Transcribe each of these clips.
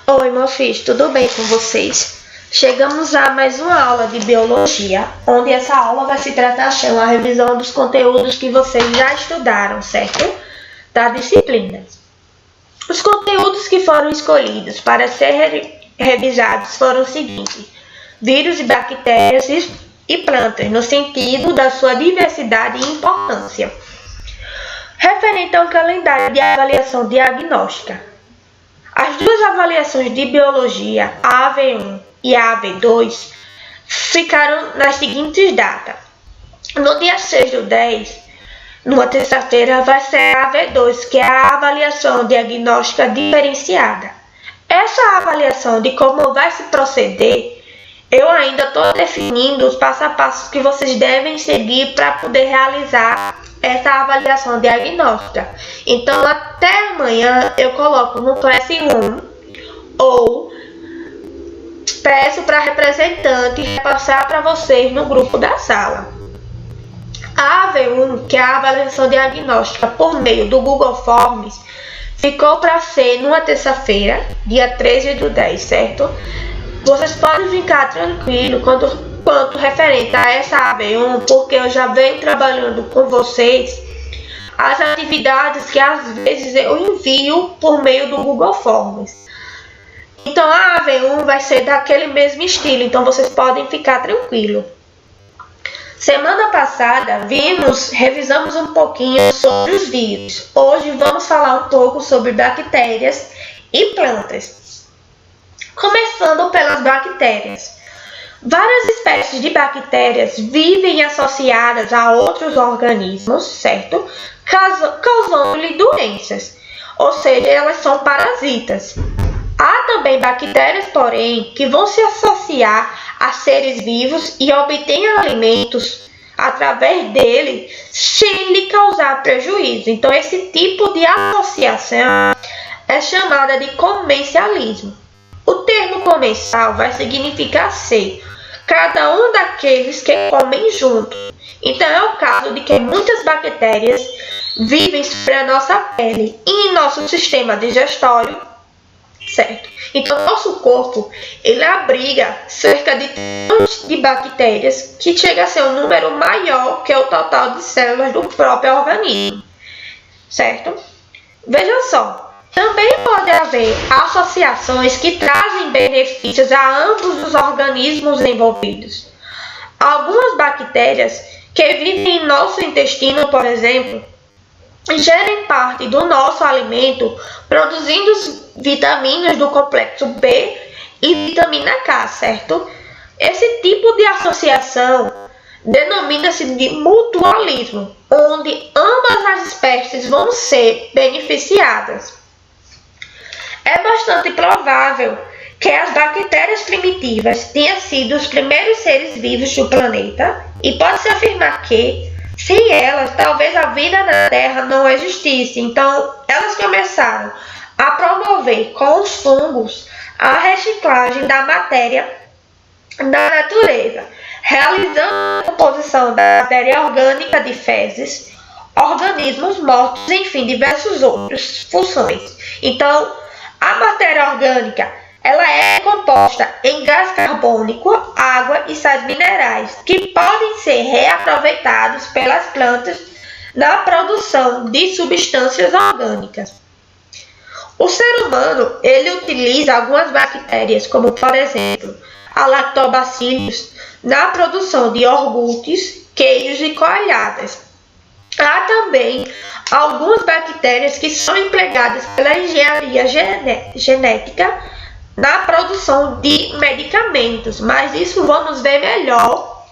Oi, meus filhos, tudo bem com vocês? Chegamos a mais uma aula de biologia, onde essa aula vai se tratar de uma revisão dos conteúdos que vocês já estudaram, certo? Da disciplina. Os conteúdos que foram escolhidos para ser revisados foram os seguintes: vírus e bactérias e plantas, no sentido da sua diversidade e importância. Referente ao calendário de avaliação diagnóstica. As duas avaliações de biologia, a AV1 e a AV2, ficaram nas seguintes datas. No dia 6/10, numa terça-feira, vai ser a AV2, que é a avaliação diagnóstica diferenciada. Essa avaliação de como vai se proceder, eu ainda estou definindo os passos a passos que vocês devem seguir para poder realizar essa avaliação diagnóstica. Então, até amanhã eu coloco no Classroom ou peço para representante repassar para vocês no grupo da sala. A AV1, que é a avaliação diagnóstica por meio do Google Forms, ficou para ser numa terça-feira, dia 13/10, certo? Vocês podem ficar tranquilos quanto referente a essa AV1, porque eu já venho trabalhando com vocês as atividades que às vezes eu envio por meio do Google Forms. Então a AV1 vai ser daquele mesmo estilo, então vocês podem ficar tranquilos. Semana passada revisamos um pouquinho sobre os vírus. Hoje vamos falar um pouco sobre bactérias e plantas. Começando pelas bactérias. Várias espécies de bactérias vivem associadas a outros organismos, certo? Causando-lhe doenças, ou seja, elas são parasitas. Há também bactérias, porém, que vão se associar a seres vivos e obtêm alimentos através dele sem lhe causar prejuízo. Então, esse tipo de associação é chamada de comencialismo. O termo comensal vai significar ser cada um daqueles que comem junto. Então é o caso de que muitas bactérias vivem sobre a nossa pele e em nosso sistema digestório, certo? Então nosso corpo, ele abriga cerca de tantos de bactérias que chega a ser um número maior que o total de células do próprio organismo, certo? Veja só. Também pode haver associações que trazem benefícios a ambos os organismos envolvidos. Algumas bactérias que vivem em nosso intestino, por exemplo, gerem parte do nosso alimento, produzindo vitaminas do complexo B e vitamina K, certo? Esse tipo de associação denomina-se de mutualismo, onde ambas as espécies vão ser beneficiadas. É bastante provável que as bactérias primitivas tenham sido os primeiros seres vivos do planeta e pode-se afirmar que, sem elas, talvez a vida na Terra não existisse. Então, elas começaram a promover com os fungos a reciclagem da matéria da natureza, realizando a composição da matéria orgânica de fezes, organismos mortos, enfim, diversas outras funções. Então, a matéria orgânica, ela é composta em gás carbônico, água e sais minerais, que podem ser reaproveitados pelas plantas na produção de substâncias orgânicas. O ser humano, ele utiliza algumas bactérias, como por exemplo, a lactobacillus, na produção de iogurtes, queijos e coalhadas. Há também algumas bactérias que são empregadas pela engenharia genética na produção de medicamentos, mas isso vamos ver melhor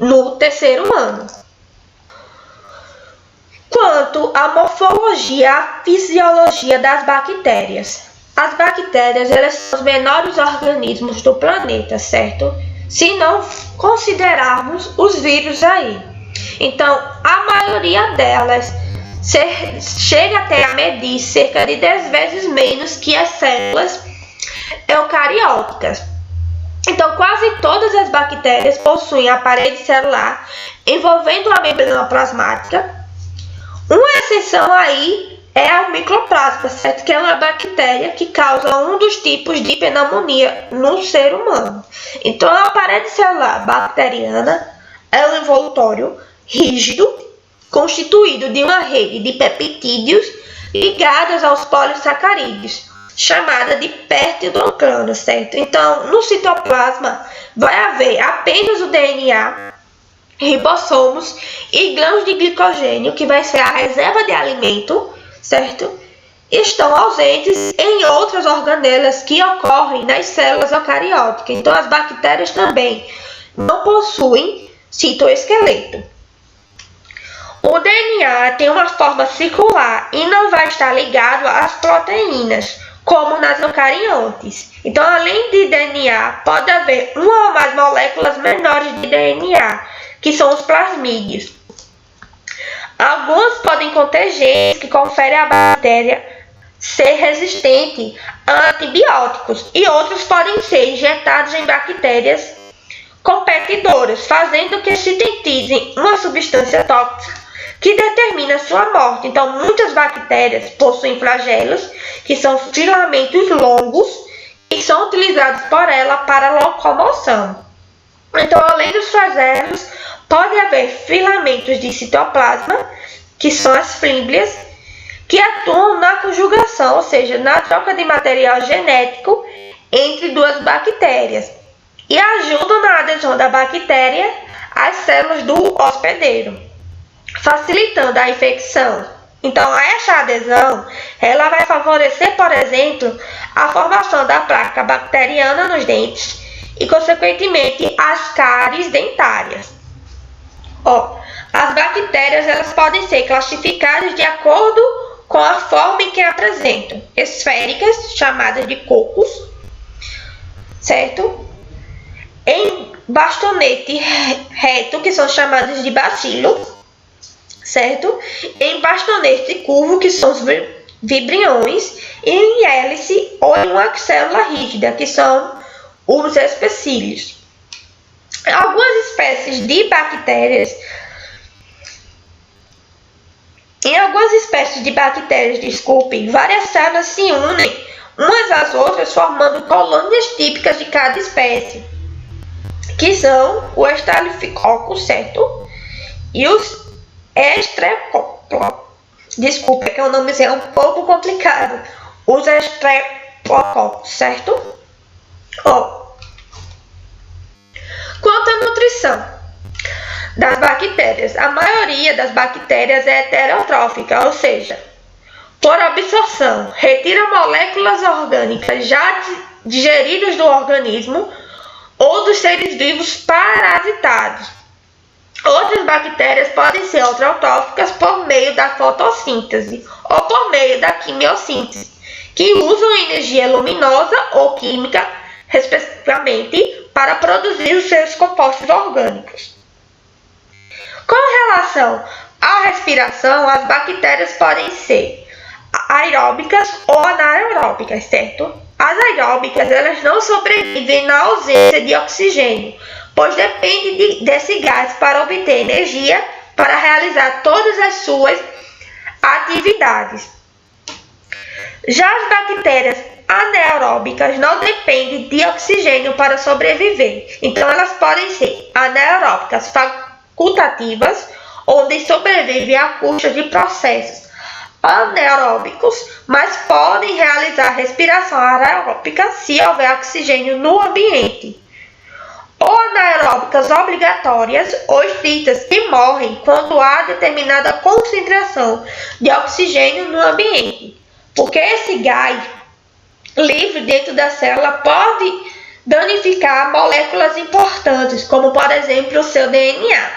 no terceiro ano. Quanto à morfologia e à fisiologia das bactérias. As bactérias, elas são os menores organismos do planeta, certo? Se não considerarmos os vírus aí. Então, a maioria delas chega até a medir cerca de 10 vezes menos que as células eucarióticas. Então, quase todas as bactérias possuem a parede celular envolvendo a membrana plasmática. Uma exceção aí é o micoplasma, certo? Que é uma bactéria que causa um dos tipos de pneumonia no ser humano. Então, a parede celular bacteriana é um envoltório rígido, constituído de uma rede de peptídeos ligados aos polissacarídeos, chamada de peptidoglicano, certo? Então, no citoplasma vai haver apenas o DNA, ribossomos e grãos de glicogênio, que vai ser a reserva de alimento, certo? Estão ausentes em outras organelas que ocorrem nas células eucarióticas. Então, as bactérias também não possuem citoesqueleto. O DNA tem uma forma circular e não vai estar ligado às proteínas, como nas eucariontes. Então, além de DNA, pode haver uma ou mais moléculas menores de DNA, que são os plasmídeos. Alguns podem conter genes que conferem à bactéria ser resistente a antibióticos, e outros podem ser injetados em bactérias competidoras, fazendo que sintetizem uma substância tóxica que determina sua morte. Então, muitas bactérias possuem flagelos, que são filamentos longos, e são utilizados por ela para locomoção. Então, além dos flagelos, pode haver filamentos de citoplasma, que são as fímbrias, que atuam na conjugação, ou seja, na troca de material genético entre duas bactérias, e ajudam na adesão da bactéria às células do hospedeiro, facilitando a infecção. Então, essa adesão ela vai favorecer, por exemplo, a formação da placa bacteriana nos dentes e, consequentemente, as cáries dentárias. As bactérias elas podem ser classificadas de acordo com a forma em que apresentam: esféricas, chamadas de cocos, certo? Em bastonete reto, que são chamadas de bacilo, certo? Em bastonete curvo, que são os vibriões, e em hélice ou em uma célula rígida, que são os especílios. Algumas espécies de bactérias, várias células se unem umas às outras, formando colônias típicas de cada espécie, que são o Staphylococcus, certo? E os Streptococcus. Desculpa, que o nome é um pouco complicado. Os Streptococcus, certo? Quanto à nutrição das bactérias, a maioria das bactérias é heterotrófica, ou seja, por absorção, retira moléculas orgânicas já digeridas do organismo ou dos seres vivos parasitados. Outras bactérias podem ser autótrofas por meio da fotossíntese ou por meio da quimiossíntese, que usam energia luminosa ou química, respectivamente, para produzir os seus compostos orgânicos. Com relação à respiração, as bactérias podem ser aeróbicas ou anaeróbicas, certo? As aeróbicas elas não sobrevivem na ausência de oxigênio, pois dependem desse gás para obter energia para realizar todas as suas atividades. Já as bactérias anaeróbicas não dependem de oxigênio para sobreviver, então elas podem ser anaeróbicas facultativas, onde sobrevivem à custa de processos anaeróbicos, mas podem realizar respiração aeróbica se houver oxigênio no ambiente. Ou anaeróbicas obrigatórias, ou estritas, que morrem quando há determinada concentração de oxigênio no ambiente, porque esse gás livre dentro da célula pode danificar moléculas importantes, como por exemplo o seu DNA.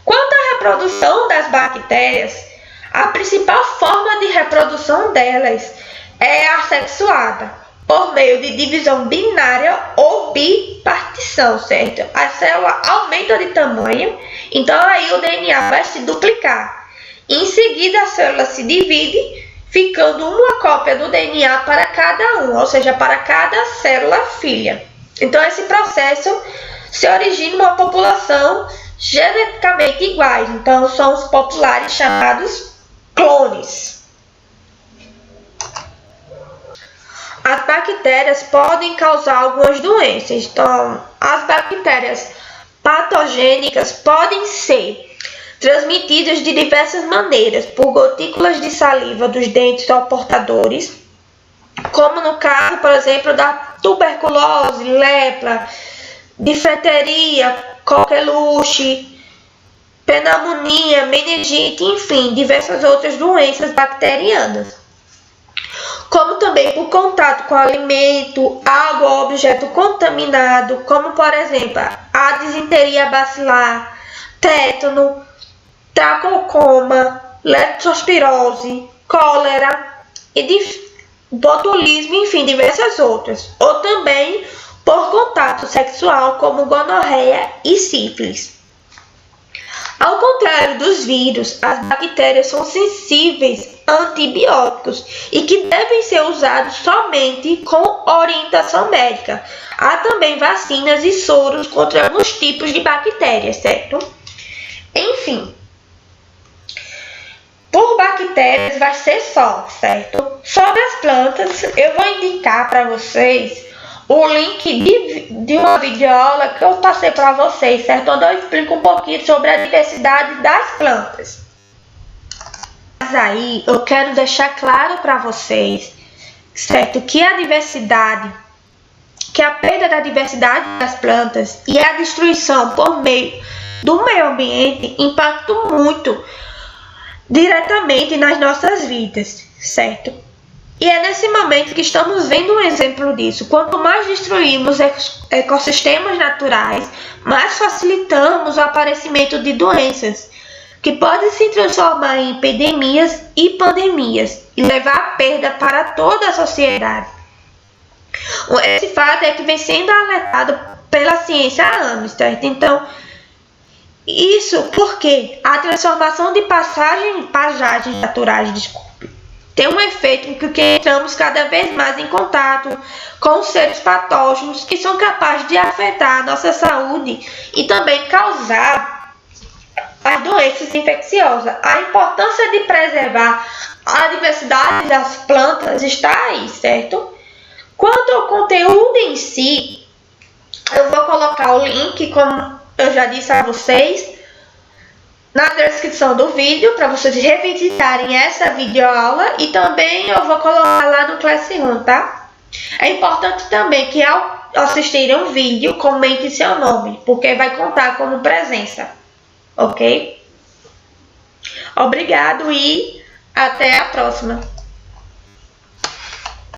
Quanto à reprodução das bactérias, a principal forma de reprodução delas é assexuada, por meio de divisão binária ou bipartição, certo? A célula aumenta de tamanho, então aí o DNA vai se duplicar. Em seguida, a célula se divide, ficando uma cópia do DNA para cada um, ou seja, para cada célula filha. Então, esse processo se origina em uma população geneticamente iguais. Então, são os populares chamados clones. As bactérias podem causar algumas doenças. Então, as bactérias patogênicas podem ser transmitidas de diversas maneiras, por gotículas de saliva dos dentes ou portadores, como no caso, por exemplo, da tuberculose, lepra, difteria, coqueluche, pneumonia, meningite, enfim, diversas outras doenças bacterianas. Como também por contato com alimento, água ou objeto contaminado, como por exemplo a disenteria bacilar, tétano, tracocoma, leptospirose, cólera e botulismo, enfim, diversas outras. Ou também por contato sexual, como gonorreia e sífilis. Ao contrário dos vírus, as bactérias são sensíveis a antibióticos e que devem ser usados somente com orientação médica. Há também vacinas e soros contra alguns tipos de bactérias, certo? Enfim, por bactérias vai ser só, certo? Sobre as plantas, eu vou indicar para vocês o link de uma videoaula que eu passei para vocês, certo? Onde eu explico um pouquinho sobre a diversidade das plantas. Mas aí eu quero deixar claro para vocês, certo? Que a perda da diversidade das plantas e a destruição por meio do meio ambiente impactam muito diretamente nas nossas vidas, certo? E é nesse momento que estamos vendo um exemplo disso. Quanto mais destruímos ecossistemas naturais, mais facilitamos o aparecimento de doenças que podem se transformar em epidemias e pandemias e levar à perda para toda a sociedade. Esse fato é que vem sendo alertado pela ciência há anos, certo? Então, isso porque a transformação de paisagens naturais, tem um efeito em que entramos cada vez mais em contato com seres patógenos que são capazes de afetar a nossa saúde e também causar as doenças infecciosas. A importância de preservar a diversidade das plantas está aí, certo? Quanto ao conteúdo em si, eu vou colocar o link, como eu já disse a vocês, na descrição do vídeo, para vocês revisitarem essa videoaula, e também eu vou colocar lá no Classroom, tá? É importante também que ao assistirem um vídeo, comentem seu nome, porque vai contar como presença, ok? Obrigado e até a próxima!